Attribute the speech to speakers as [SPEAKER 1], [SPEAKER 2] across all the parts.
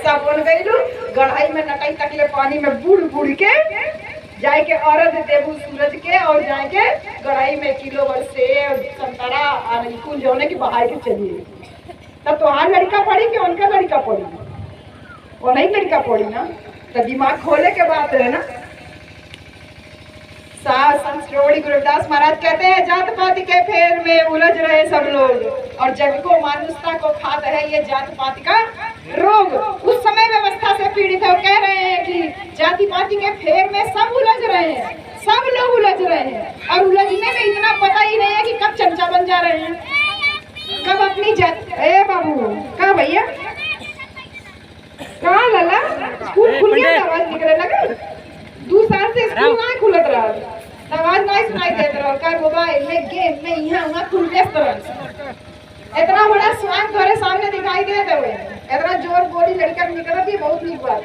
[SPEAKER 1] हिस्सा बन गई गढ़ाई में नकई तकले पानी में बूढ़ बूढ़ के जाए के औरत देबू सूरज के और जाए के गढ़ाई में किलो भर सेब संतरा और कुल जोने की बहाई के चलिए। तब तुम्हार लड़का पड़ी कि उनका लड़का पड़ी? वो नहीं लड़का पड़ी ना, तो दिमाग खोले के बात है ना। संत श्रोमणी गुरुदास महाराज कहते हैं जात पात के फेर में उलझ रहे सब लोग और जग को मानुषता को खात है ये जात पात का रोग। उस समय व्यवस्था से पीड़ित है, वो कह रहे हैं कि जाति पाति के फेर में सब उलझ रहे हैं, सब लोग उलझ रहे हैं और उलझने में इतना पता ही नहीं है कि कब चमचा बन जा रहे हैं, कब अपनी जाति। ए बाबू कहाँ भैया, कहाँ लाला? स्कूल खुल गया, आवाज निकले लगा। 2 साल से स्कूल ना खुलत रहा, आवाज नहीं सुनाई देत रहा, का मोबाइल में गेम में यहाँ वहाँ खुल व्यस्त रहा। इतना बड़ा स्वांग तुम्हारे सामने दिखाई देते हुए, इतना जोर बोली लड़का निकल रही, बहुत नीक बात।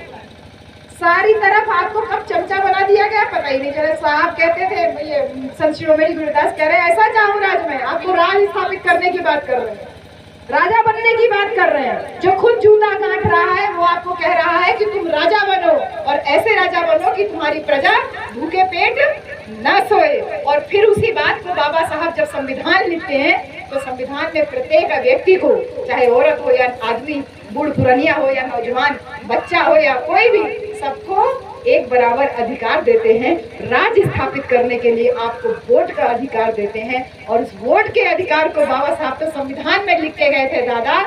[SPEAKER 1] सारी तरफ आपको कब चमचा बना दिया गया पता ही नहीं चला। साहब कहते थे, ये संत शिरोमणि गुरुदास कह रहे हैं ऐसा चाहूँ राज में, आपको राज स्थापित करने की बात कर रहे हैं, राजा बनने की बात कर रहे हैं। जो खुद जूता गांठ रहा है वो आपको कह रहा है कि तुम राजा बनो और ऐसे राजा बनो कि तुम्हारी प्रजा भूखे पेट न सोए। और फिर उसी बात को बाबा साहब जब संविधान लिखते हैं तो संविधान में प्रत्येक व्यक्ति को, चाहे औरत हो या आदमी, बूढ़ पुरानिया हो या नौजवान, बच्चा हो या कोई भी, सबको एक बराबर अधिकार देते हैं। राज्य स्थापित करने के लिए आपको वोट का अधिकार देते हैं और उस वोट के अधिकार को बाबा साहब तो संविधान में लिख के गए थे दादा,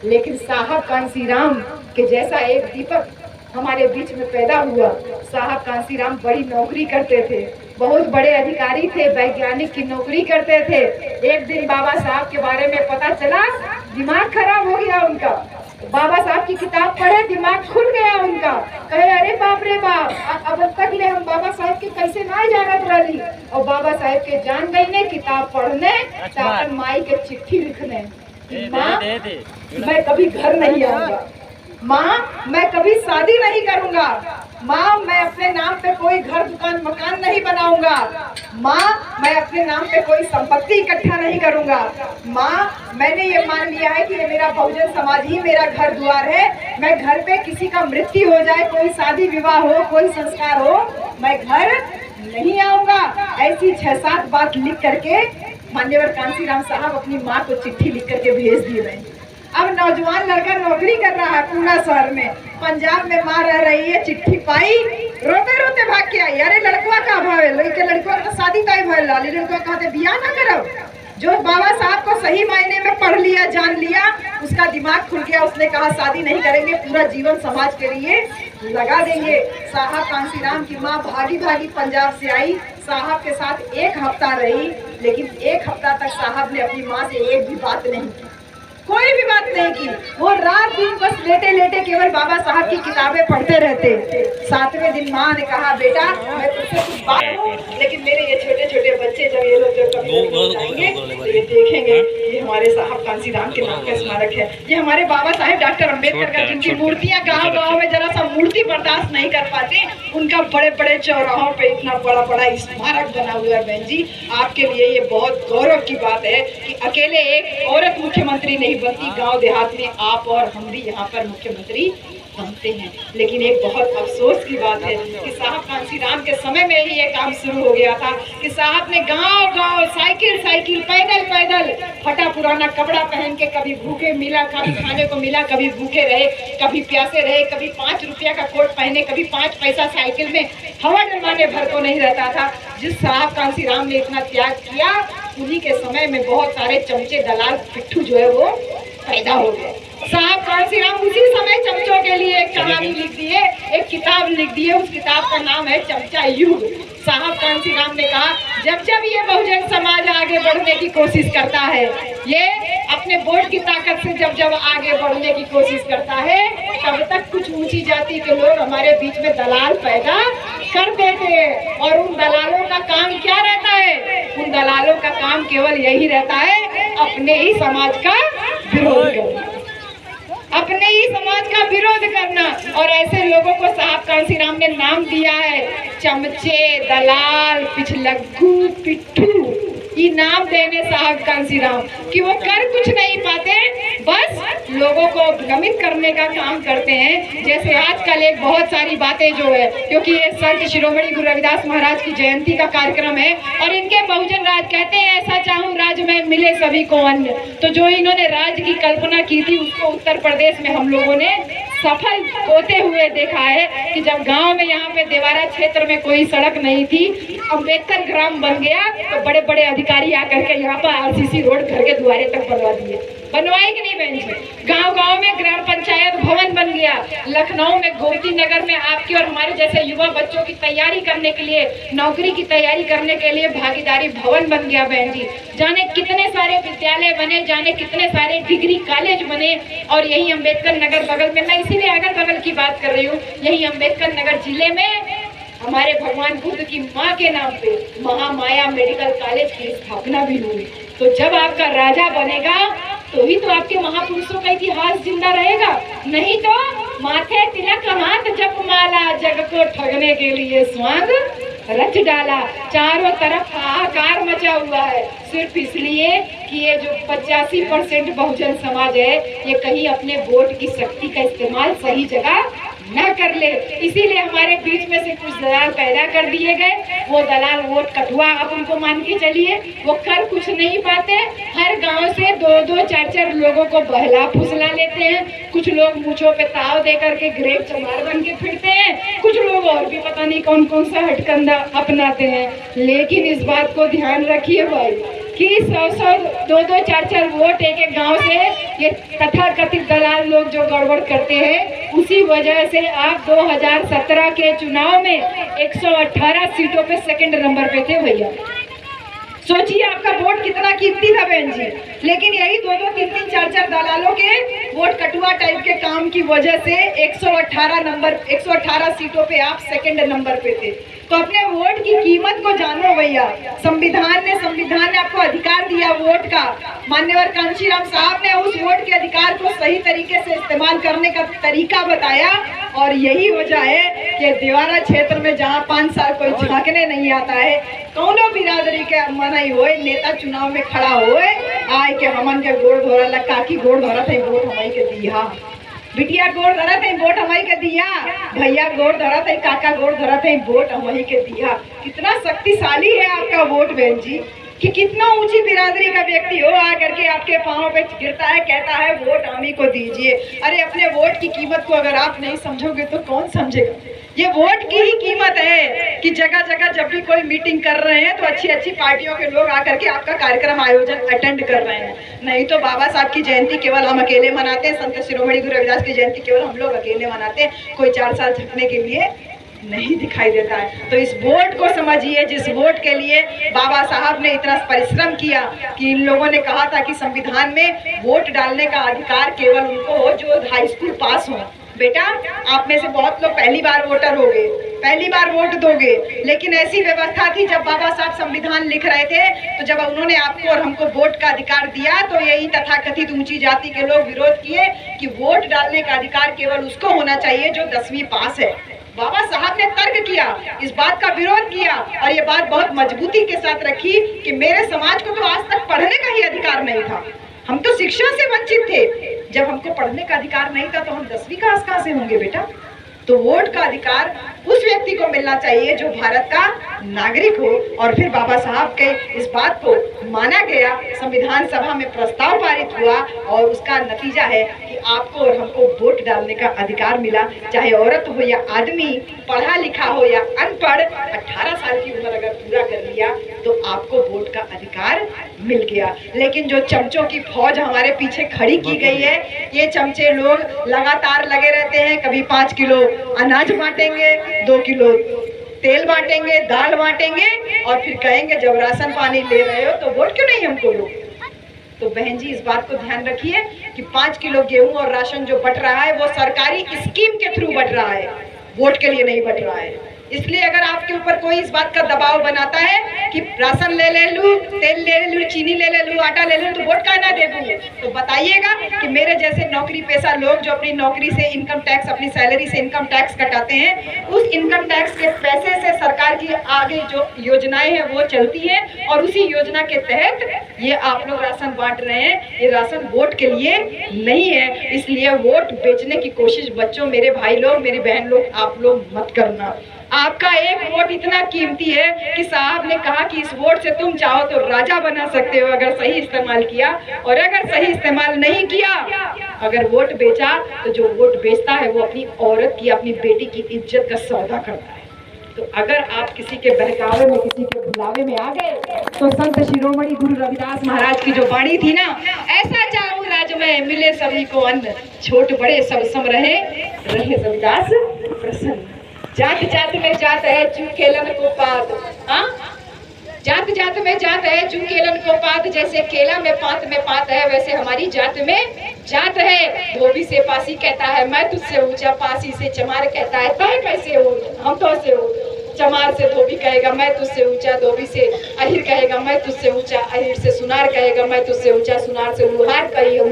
[SPEAKER 1] लेकिन साहब कांसीराम के जैसा एक दीपक हमारे बीच में पैदा हुआ। साहब कांसीराम बड़ी नौकरी करते थे, बहुत बड़े अधिकारी थे, वैज्ञानिक की नौकरी करते थे। एक दिन बाबा साहब के बारे में पता चला, दिमाग खराब हो गया उनका। बाबा साहब की किताब पढ़े, दिमाग खुल गया उनका, कहे अरे बाप रे बाप, अब तक ले हम बाबा साहब के कैसे ना जानत रही। और बाबा साहब के जान गई ने किताब पढ़ने, ताकन माई के चिट्ठी लिखने, माँ मैं कभी घर नहीं आऊंगा, माँ मैं कभी शादी नहीं करूंगा, माँ मैं अपने नाम पे कोई घर दुकान मकान नहीं बनाऊंगा, माँ मैं अपने नाम पे कोई संपत्ति इकट्ठा नहीं करूंगा, माँ मैंने ये मान लिया है कि ये मेरा बहुजन समाज ही मेरा घर द्वार है। मैं घर पे किसी का मृत्यु हो जाए, कोई शादी विवाह हो, कोई संस्कार हो, मैं घर नहीं आऊंगा। ऐसी 6-7 बात लिख करके मान्यवर कांसीराम साहब अपनी माँ को चिट्ठी लिख करके भेज दिए गए। अब नौजवान लड़का नौकरी कर रहा है पूना शहर में, पंजाब में माँ रह रही है, चिट्ठी पाई, रोते रोते भाग के आई। अरे लड़का का भाव है, लड़का का शादी का भाव लाली, लड़का कहते बिया ना करो। जो बाबा साहब को सही मायने में पढ़ लिया, जान लिया, उसका दिमाग खुल गया। उसने कहा शादी नहीं करेंगे, पूरा जीवन समाज के लिए लगा देंगे। साहब कांसीराम की माँ भागी भागी पंजाब से आई, साहब के साथ 1 हफ्ता रही, लेकिन 1 हफ्ता तक साहब ने अपनी माँ से एक भी बात नहीं की, कोई भी बात नहीं की। वो रात दिन बस लेटे लेटे केवल बाबा साहब की किताबें पढ़ते रहते। 7वें दिन माँ ने कहा बेटा मैं तुझसे कुछ बात करूं, लेकिन मेरे ये छोटे छोटे बच्चे जब ये लोग जाएंगे तो ये देखेंगे ये हमारे साहब कांसीराम के नाम का स्मारक है, ये हमारे बाबा साहेब डॉक्टर अम्बेडकर का, जिनकी मूर्तियां गाँव गाँव में जरा सा मूर्ति बर्दाश्त नहीं कर पाते, उनका बड़े बड़े चौराहों पे इतना बड़ा बड़ा स्मारक बना हुआ है। बहन जी आपके लिए ये बहुत गौरव की बात है कि अकेले एक औरत मुख्यमंत्री नहीं बनती, गांव देहात में आप और हम भी यहाँ पर मुख्यमंत्री बनते हैं। लेकिन एक बहुत अफसोस की बात है कि साहब कांसीराम के समय में ही ये काम शुरू हो गया था कि साहब ने गांव गांव साइकिल साइकिल पैदल पैदल फटा पुराना कपड़ा पहन के, कभी भूखे मिला, कभी खाने को मिला, कभी भूखे रहे, कभी प्यासे रहे, कभी 5 रुपया का कोट पहने, कभी 5 पैसा साइकिल में हवा डलवाने भर को नहीं रहता था। जिस साहब कांसीराम ने इतना त्याग किया, उन्हीं के समय में बहुत सारे चमचे दलाल पिट्ठू जो है वो पैदा हो गए। साहब कांसीराम उसी समय चमचों के लिए एक कहानी लिख दिए, एक किताब लिख दिए, उस किताब का नाम है चमचा युग। साहब कांसीराम ने कहा जब जब ये बहुजन समाज आगे बढ़ने की कोशिश करता है, ये अपने वोट की ताकत से जब जब आगे बढ़ने की कोशिश करता है, तब तक कुछ ऊंची जाति के लोग हमारे बीच में दलाल पैदा कर देते हैं। और उन दलालों का काम क्या रहता है? उन दलालों का काम केवल यही रहता है अपने ही समाज का विरोध करना, अपने ही समाज का विरोध करना। और ऐसे लोगों को साहब कांसीराम ने नाम दिया है चमचे, दलाल, पिछलग्गू, पिट्ठू। ये नाम देने साहब कांसीराम कि वो कर कुछ नहीं पाते, बस लोगों को भ्रमित करने का काम करते हैं। जैसे आजकल एक बहुत सारी बातें जो है, क्योंकि ये संत शिरोमणि गुरु रविदास महाराज की जयंती का कार्यक्रम है और इनके बहुजन राज कहते हैं ऐसा चाहूं राज में मिले सभी को अन्न। तो जो इन्होंने राज की कल्पना की थी उसको उत्तर प्रदेश में हम लोगों ने सफल होते हुए देखा है कि जब गांव में यहाँ पे देवारा क्षेत्र में कोई सड़क नहीं थी, अम्बेडकर ग्राम बन गया तो बड़े बड़े अधिकारी आकर के यहाँ पर आरसीसी रोड घर के द्वारे तक बनवा दिए। बनवाए कि नहीं बहन जी? गांव गांव में ग्राम पंचायत भवन बन गया। लखनऊ में गोमती नगर में आपकी और हमारे जैसे युवा बच्चों की तैयारी करने के लिए, नौकरी की तैयारी करने के लिए भागीदारी भवन बन गया बहन जी। जाने कितने सारे विद्यालय बने, जाने कितने सारे डिग्री कॉलेज बने। और यही अम्बेडकर नगर बगल में, मैं इसीलिए अगल बगल की बात कर रही हूँ, यही अम्बेडकर नगर जिले में हमारे भगवान बुद्ध की माँ के नाम पे महामाया मेडिकल कॉलेज की स्थापना भी हुई। तो जब आपका राजा बनेगा तो ही तो आपके महापुरुषों का इतिहास जिंदा रहेगा, नहीं तो माथे तिलक हाथ जप माला, जग को ठगने के लिए स्वांग रच डाला। चारों तरफ हाहाकार मचा हुआ है सिर्फ इसलिए कि ये जो 85% बहुजन समाज है ये कहीं अपने वोट की शक्ति का इस्तेमाल सही जगह न कर ले। इसीलिए हमारे बीच में से कुछ दलाल पैदा कर दिए गए। वो दलाल वोट कटुआ आप उनको मान के चलिए, वो कर कुछ नहीं पाते। हर गांव से 2-2, 4-4 लोगों को बहला फुसला लेते हैं। कुछ लोग मूंछों पे ताव दे करके ग्रेट चमार बन के फिरते हैं, कुछ लोग और भी पता नहीं कौन कौन सा हटकंडा अपनाते हैं। लेकिन इस बात को ध्यान रखिए भाई कि 100-100, 2-2, 4-4 वोट एक एक गांव से ये तथाकथित दलाल लोग जो गड़बड़ करते हैं, उसी वजह से आप 2017 के चुनाव में 118 सीटों पे सेकंड नंबर पे थे भैया। सोचिए आपका वोट कितना कीमती था बहन जी। लेकिन यही 2-2, 3-3, 4-4 दलालों के वोट कटुआ टाइप के काम की वजह से 118 सीटों पे आप सेकंड नंबर पे थे। तो अपने वोट की कीमत को जानो भैया। संविधान ने आपको अधिकार दिया वोट का। मान्यवर कांशीराम साहब ने उस वोट के अधिकार को सही तरीके से इस्तेमाल करने का तरीका बताया और यही वजह है कि देवारा क्षेत्र में जहाँ 5 साल कोई झांकने नहीं आता है, कौनो बिरादरी के मनाई होए, नेता चुनाव में खड़ा होए, आए के हमन के गोड़ धोरा ला, काकी गोड़ धोरा थे वोट हमारी के दिया, बिटिया गोड़ धरा थे वोट हमारी के दिया, भैया गोड़ धरा थे, काका गोड़ धरा थे वोट हमारी के दिया। कितना शक्तिशाली है आपका वोट बहन जी कि कितना ऊंची बिरादरी का व्यक्ति हो आकर के आपके पांव पे गिरता है, कहता है वोट हमी को दीजिए। अरे अपने वोट की कीमत को अगर आप नहीं समझोगे तो कौन समझेगा? ये वोट की ही कीमत है कि जगह जगह जब भी कोई मीटिंग कर रहे हैं तो अच्छी अच्छी पार्टियों के लोग आकर के आपका कार्यक्रम आयोजन अटेंड कर रहे हैं। नहीं तो बाबा साहब की जयंती केवल हम अकेले मनाते हैं, संत शिरोमणि गुरु रविदास की जयंती केवल हम लोग अकेले मनाते हैं, कोई 4 साल झुकने के लिए नहीं दिखाई देता है। तो इस वोट को समझिए, जिस वोट के लिए बाबा साहब ने इतना परिश्रम किया कि इन लोगों ने कहा था कि संविधान में वोट डालने का अधिकार केवल उनको हो जो हाई स्कूल पास हो। बेटा आप में से बहुत लोग पहली बार वोटर होंगे, पहली बार वोट दोगे, लेकिन ऐसी व्यवस्था थी जब बाबा साहब संविधान लिख रहे थे तो जब उन्होंने आपको और हमको वोट का अधिकार दिया तो यही तथाकथित ऊंची जाति के लोग विरोध किए कि वोट डालने का अधिकार केवल उसको होना चाहिए जो 10वीं पास है। बाबा साहब ने तर्क किया, इस बात का विरोध किया और ये बात बहुत मजबूती के साथ रखी कि मेरे समाज को तो आज तक पढ़ने का ही अधिकार नहीं था, हम तो शिक्षा से वंचित थे। जब हमको पढ़ने का अधिकार नहीं था तो हम 10वीं क्लास कहाँ से होंगे बेटा? तो वोट का अधिकार उस व्यक्ति को मिलना चाहिए जो भारत का नागरिक हो। और फिर बाबा साहब के इस बात को माना गया, संविधान सभा में प्रस्ताव पारित हुआ और उसका नतीजा है कि आपको और हमको वोट डालने का अधिकार मिला। चाहे औरत हो या आदमी, पढ़ा लिखा हो या अनपढ़, 18 साल की उम्र अगर पूरा कर लिया तो आपको वोट का अधिकार मिल गया। लेकिन जो चमचों की फौज हमारे पीछे खड़ी की गई है, ये चमचे लोग लगातार लगे रहते हैं। कभी 5 किलो अनाज बांटेंगे, 2 किलो तेल बांटेंगे, दाल बांटेंगे और फिर कहेंगे जब राशन पानी ले रहे हो तो वोट क्यों नहीं हमको दो। तो बहन जी इस बात को ध्यान रखिए कि 5 किलो गेहूं और राशन जो बट रहा है वो सरकारी स्कीम के थ्रू बट रहा है, वोट के लिए नहीं बट रहा है। इसलिए अगर आपके ऊपर कोई इस बात का दबाव बनाता है कि राशन ले लूं, तेल ले लूं, चीनी ले लूं, आटा ले लूं तो वोट का ना दे दूं, तो बताइएगा कि मेरे जैसे नौकरी पेशा लोग जो अपनी नौकरी से इनकम टैक्स, अपनी सैलरी से इनकम टैक्स कटाते हैं, उस इनकम टैक्स के पैसे से सरकार की आगे जो योजनाएं हैं वो चलती है और उसी योजना के तहत ये आप लोग राशन बांट रहे हैं, ये राशन वोट के लिए नहीं है। इसलिए वोट बेचने की कोशिश बच्चों, मेरे भाई लोग, मेरी बहन लोग, आप लोग मत करना। आपका एक वोट इतना कीमती है कि साहब ने कहा कि इस वोट से तुम चाहो तो राजा बना सकते हो अगर सही इस्तेमाल किया, और अगर सही इस्तेमाल नहीं किया, अगर वोट बेचा, तो जो वोट बेचता है वो अपनी औरत की, अपनी बेटी की इज्जत का सौदा करता है। तो अगर आप किसी के बहकावे में, किसी के बुलावे में आ गए, तो संत शिरोमणि गुरु रविदास महाराज की जो वाणी थी ना, ऐसा चाहूं राज में मिले सभी को अन्न, छोट बड़े सब सम रहे, रहे रविदास प्रसन्न। जात जात में जात है जू केलन को पात, हाँ, जात जात में जात है जू केलन को पात, जैसे केला में पात है, वैसे हमारी जात में जात है। धोबी से पासी कहता है मैं तुझसे ऊंचा, पासी से चमार कहता है तय कैसे हो, हम तो से हो। चमार से धोबी कहेगा मैं तुझसे ऊंचा, धोबी से अहिर कहेगा मैं तुझसे ऊंचा, अहिर से सुनार कहेगा मैं तुझसे ऊंचा, सुनार से लुहार कहेगा